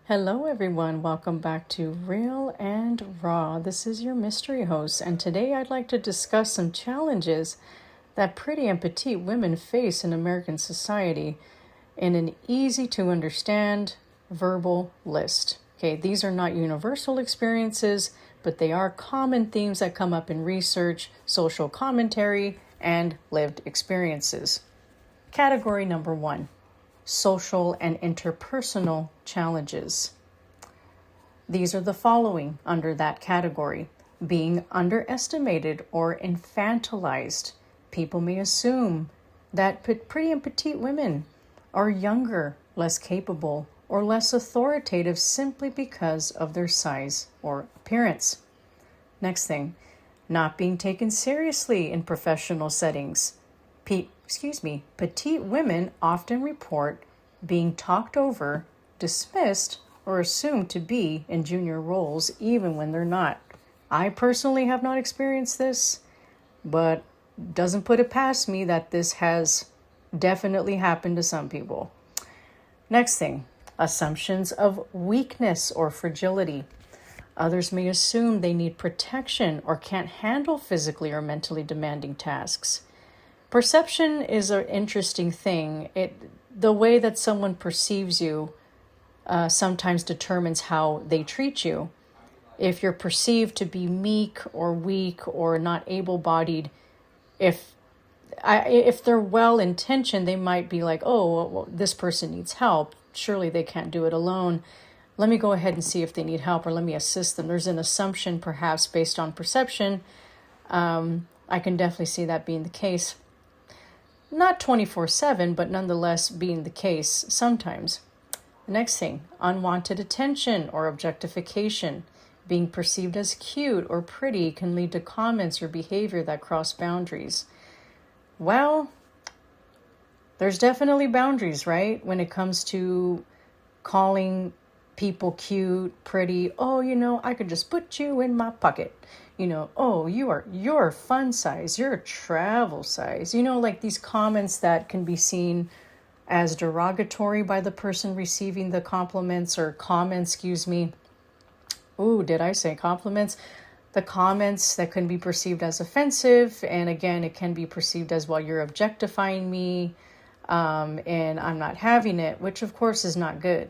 Hello, everyone. Welcome back to Real and Raw. This is your mystery host, and today I'd like to discuss some challenges that pretty and petite women face in American society in an easy to understand verbal list. Okay, these are not universal experiences, but they are common themes that come up in research, social commentary, and lived experiences. Category number 1. Social and interpersonal challenges. These are the following under that category. Being underestimated or infantilized. People may assume that pretty and petite women are younger, less capable, or less authoritative simply because of their size or appearance. Next thing, not being taken seriously in professional settings. Petite women often report being talked over, dismissed, or assumed to be in junior roles even when they're not. I personally have not experienced this, but doesn't put it past me that this has definitely happened to some people. Next thing, assumptions of weakness or fragility. Others may assume they need protection or can't handle physically or mentally demanding tasks. Perception is an interesting thing. The way that someone perceives you sometimes determines how they treat you. If you're perceived to be meek or weak or not able-bodied, if they're well-intentioned, they might be like, oh, well, this person needs help. Surely they can't do it alone. Let me go ahead and see if they need help, or let me assist them. There's an assumption, perhaps based on perception. I can definitely see that being the case. Not 24/7, but nonetheless being the case sometimes. The next thing, unwanted attention or objectification. Being perceived as cute or pretty can lead to comments or behavior that cross boundaries. Well, there's definitely boundaries, right? When it comes to calling people cute, pretty. Oh, I could just put you in my pocket. Oh, you're fun size, you're travel size. Like these comments that can be seen as derogatory by the person receiving the compliments or comments, Ooh, did I say compliments? The comments that can be perceived as offensive. And again, it can be perceived as, well, you're objectifying me and I'm not having it, which of course is not good.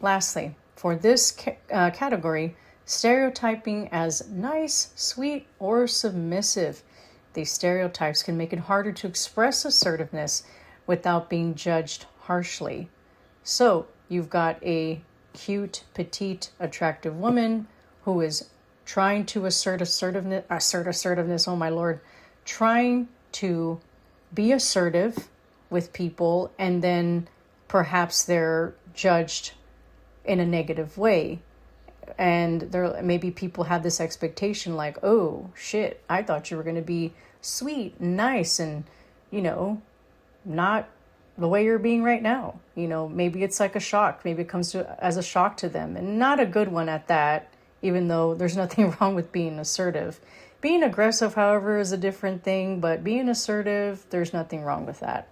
Lastly, for this category, stereotyping as nice, sweet, or submissive. These stereotypes can make it harder to express assertiveness without being judged harshly. So you've got a cute, petite, attractive woman who is trying to assert assertiveness, oh my Lord, trying to be assertive with people, and then perhaps they're judged in a negative way. And there maybe people have this expectation like, oh shit, I thought you were going to be sweet and nice and, not the way you're being right now. Maybe it's like a shock. Maybe it comes as a shock to them, and not a good one at that, even though there's nothing wrong with being assertive. Being aggressive, however, is a different thing, but being assertive, there's nothing wrong with that.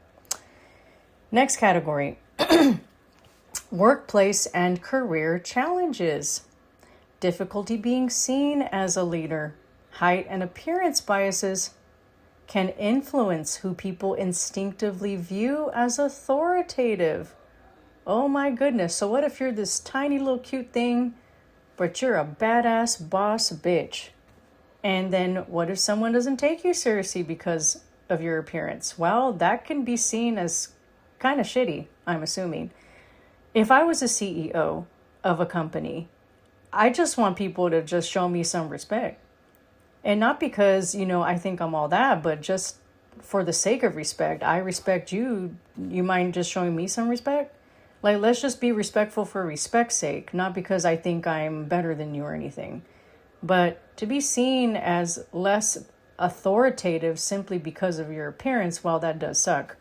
Next category, workplace and career challenges. Difficulty being seen as a leader. Height and appearance biases can influence who people instinctively view as authoritative. Oh my goodness. So what if you're this tiny little cute thing, but you're a badass boss bitch? And then what if someone doesn't take you seriously because of your appearance? Well, that can be seen as kind of shitty, I'm assuming. If I was a CEO of a company, I just want people to just show me some respect. And not because, I think I'm all that, but just for the sake of respect. I respect you. You mind just showing me some respect? Like, let's just be respectful for respect's sake, not because I think I'm better than you or anything. But to be seen as less authoritative simply because of your appearance, well, that does suck.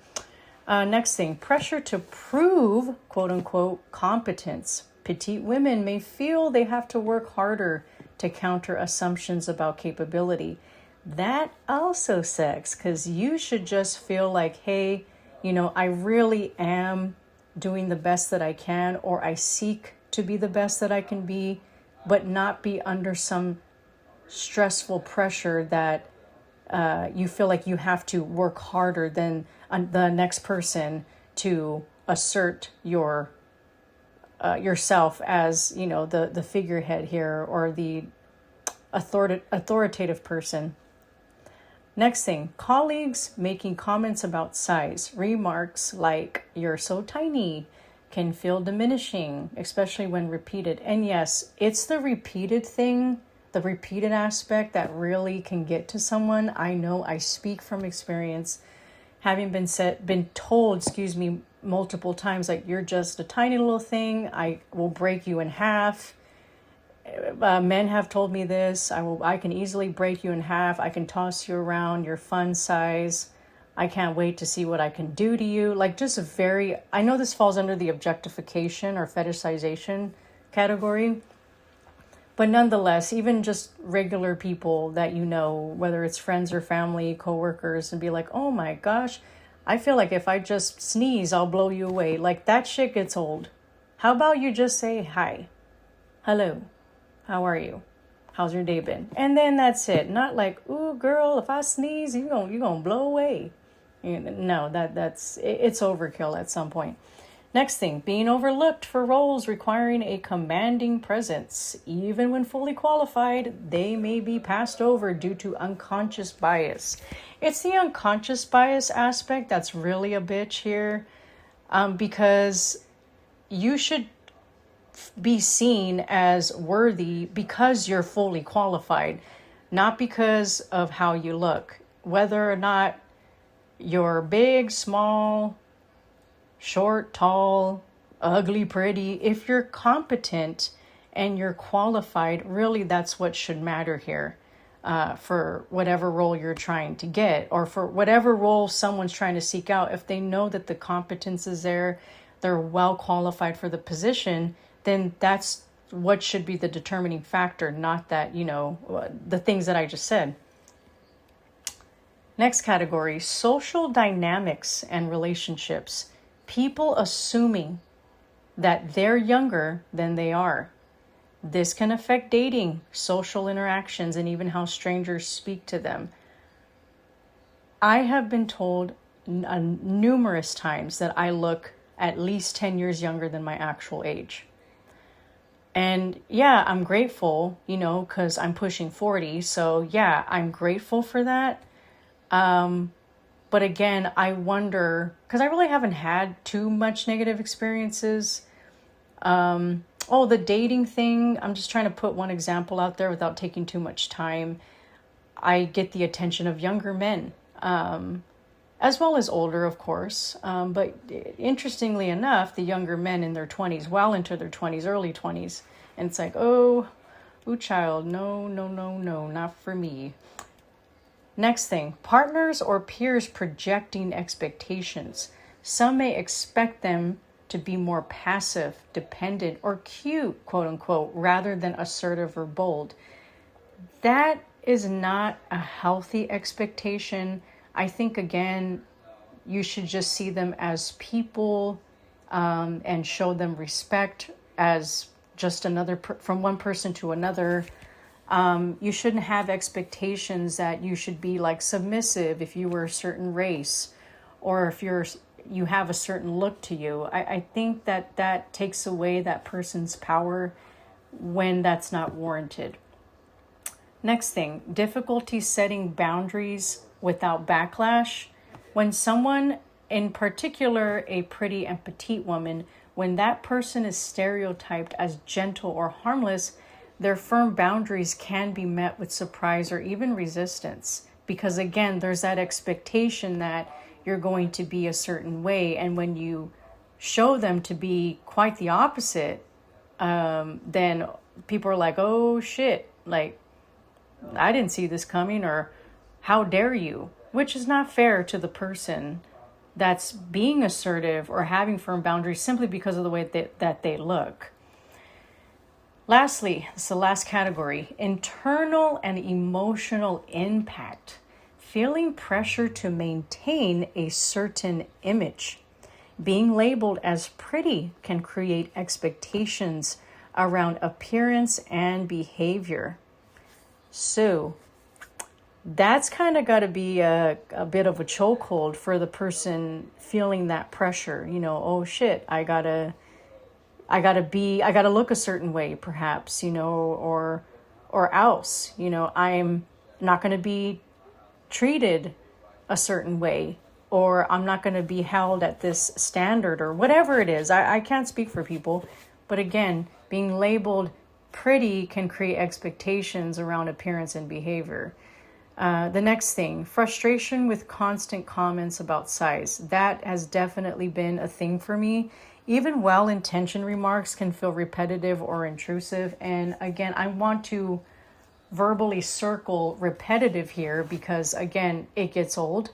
Next thing, pressure to prove, quote unquote, competence. Petite women may feel they have to work harder to counter assumptions about capability. That also sucks, because you should just feel like, hey, I really am doing the best that I can, or I seek to be the best that I can be, but not be under some stressful pressure that you feel like you have to work harder than the next person to assert yourself as, you know, the figurehead here, or the authoritative person. Next thing, colleagues making comments about size. Remarks like, "You're so tiny," can feel diminishing, especially when repeated. And yes, it's the repeated thing, the repeated aspect, that really can get to someone. I know, I speak from experience, having been told, multiple times, like, "You're just a tiny little thing. I will break you in half." Men have told me this. I can easily break you in half. I can toss you around. You're fun size. I can't wait to see what I can do to you. Like, just I know this falls under the objectification or fetishization category, but nonetheless, even just regular people that you know, whether it's friends or family, coworkers, and be like, "Oh my gosh, I feel like if I just sneeze, I'll blow you away." Like, that shit gets old. How about you just say hi, hello, how are you? How's your day been? And then that's it. Not like, "Ooh, girl, if I sneeze, you gonna blow away." No, it's overkill at some point. Next thing, being overlooked for roles requiring a commanding presence. Even when fully qualified, they may be passed over due to unconscious bias. It's the unconscious bias aspect that's really a bitch here, because you should be seen as worthy because you're fully qualified, not because of how you look. Whether or not you're big, small, short, tall, ugly, pretty, if you're competent and you're qualified, really that's what should matter here, for whatever role you're trying to get, or for whatever role someone's trying to seek out. If they know that the competence is there, they're well qualified for the position, then that's what should be the determining factor, not that, the things that I just said. Next category, social dynamics and relationships. People assuming that they're younger than they are. This can affect dating, social interactions, and even how strangers speak to them. I have been told numerous times that I look at least 10 years younger than my actual age. And yeah, I'm grateful, because I'm pushing 40. So yeah, I'm grateful for that. But again, I wonder, because I really haven't had too much negative experiences. The dating thing, I'm just trying to put one example out there without taking too much time. I get the attention of younger men, as well as older, of course. But interestingly enough, the younger men in their 20s, well into their 20s, early 20s. And it's like, ooh, child, no, not for me. Next thing, partners or peers projecting expectations. Some may expect them to be more passive, dependent, or cute, quote unquote, rather than assertive or bold. That is not a healthy expectation. I think, again, you should just see them as people, and show them respect as just another, from one person to another. You shouldn't have expectations that you should be like submissive if you were a certain race, or if you have a certain look to you. I think that takes away that person's power when that's not warranted. Next thing, difficulty setting boundaries without backlash. When someone, in particular a pretty and petite woman, when that person is stereotyped as gentle or harmless, their firm boundaries can be met with surprise or even resistance. Because again, there's that expectation that you're going to be a certain way. And when you show them to be quite the opposite, then people are like, "Oh shit, like, I didn't see this coming," or "How dare you?" Which is not fair to the person that's being assertive or having firm boundaries simply because of the way that they look. Lastly, this is the last category, internal and emotional impact. Feeling pressure to maintain a certain image. Being labeled as pretty can create expectations around appearance and behavior. So that's kind of got to be a bit of a chokehold for the person feeling that pressure. You know, oh shit, I gotta look a certain way, perhaps, you know, or else, you know, I'm not going to be treated a certain way, or I'm not going to be held at this standard, or whatever it is. I can't speak for people, but again, being labeled pretty can create expectations around appearance and behavior. The next thing, frustration with constant comments about size. That has definitely been a thing for me. Even well-intentioned remarks can feel repetitive or intrusive. And again, I want to verbally circle repetitive here because, again, it gets old.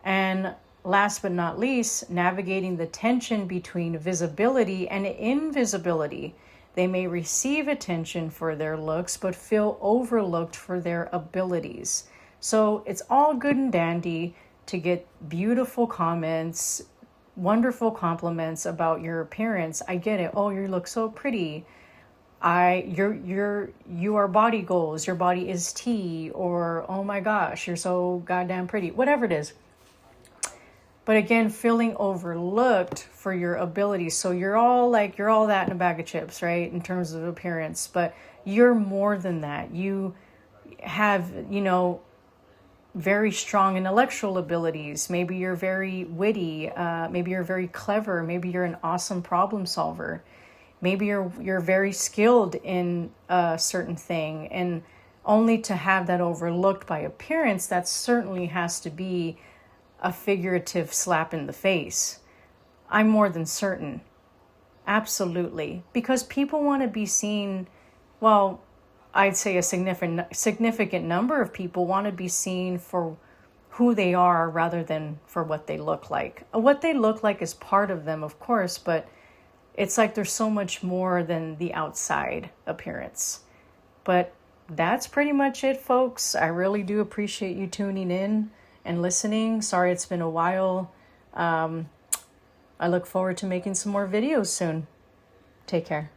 And last but not least, navigating the tension between visibility and invisibility. They may receive attention for their looks, but feel overlooked for their abilities. So it's all good and dandy to get beautiful comments, wonderful compliments about your appearance. I get it. Oh, you look so pretty. You are body goals. Your body is T, or oh my gosh, you're so goddamn pretty. Whatever it is. But again, feeling overlooked for your abilities. So you're all that in a bag of chips, right? In terms of appearance, but you're more than that. You have, you know, very strong intellectual abilities. Maybe you're very witty. Maybe you're very clever. Maybe you're an awesome problem solver. Maybe you're very skilled in a certain thing, and only to have that overlooked by appearance, that certainly has to be a figurative slap in the face. I'm more than certain. Absolutely. Because people want to be seen, well, I'd say a significant number of people want to be seen for who they are rather than for what they look like. What they look like is part of them, of course, but it's like there's so much more than the outside appearance. But that's pretty much it, folks. I really do appreciate you tuning in and listening. Sorry it's been a while. I look forward to making some more videos soon. Take care.